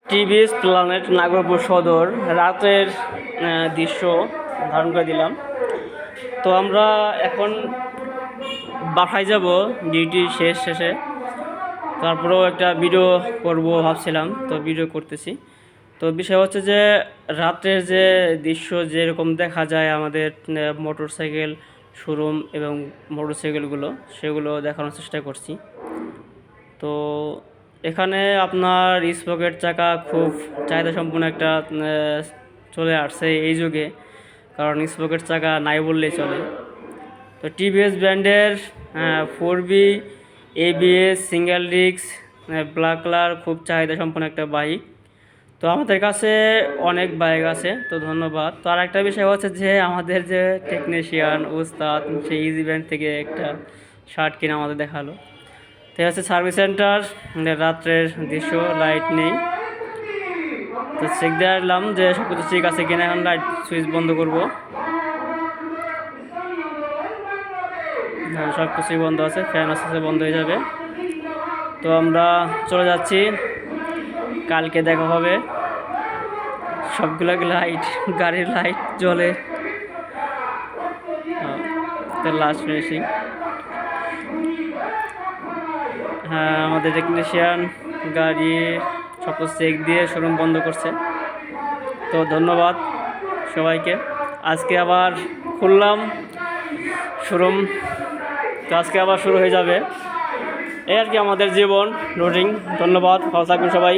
TVS planet Nagarpur সদর রাতের দৃশ্য ধারণ করে দিলাম। তো আমরা এখন বাসায় যাব ডিউটি শেষে। তারপরেও একটা ভিডিও করব ভাবছিলাম, তো ভিডিও করতেছি। তো বিষয় হচ্ছে যে রাতের যে দৃশ্য যেরকম দেখা যায় আমাদের মোটরসাইকেল শোরুম এবং মোটরসাইকেলগুলো, সেগুলো দেখানোর চেষ্টা করছি। তো এখানে আপনার স্পকেট চাকা খুব চাহিদা সম্পন্ন একটা চলে আসছে এই যুগে, কারণ স্পকেট চাকা নাই বললেই চলে। তো টিভিএস ব্র্যান্ডের 4B ABS single disc black colour খুব চাহিদা সম্পন্ন একটা বাইক। তো আমাদের কাছে অনেক বাইক আছে, তো ধন্যবাদ। তো আর একটা বিষয় হচ্ছে যে আমাদের যে টেকনিশিয়ান উস্তাদ সেই ইজি ব্যান্ড থেকে একটা শার্ট কিনে আমাদের দেখালো। তো হচ্ছে সার্ভিস সেন্টার, রাত্রের দৃশ্য, লাইট নেই। তো চেক দিয়ে আসলাম যে সব কিছু ঠিক আছে কিনা। এখন লাইট সুইচ বন্ধ করবো। হ্যাঁ, সব কিছুই বন্ধ আছে, ফ্যান আস্তে আস্তে বন্ধ হয়ে যাবে। তো আমরা চলে যাচ্ছি, কালকে দেখা হবে। সবগুলো লাইট, গাড়ির লাইট জ্বলে। Last finishing. হ্যাঁ, আমাদের টেকনিশিয়ান গাড়ির সব চেক দিয়ে শোরুম বন্ধ করছে। তো ধন্যবাদ সবাইকে। আজকে আবার খুললাম শোরুম, তো আজকে আবার শুরু হয়ে যাবে। এই আর কি আমাদের জীবন রুটিন। ধন্যবাদ, ভালো থাকবেন সবাই।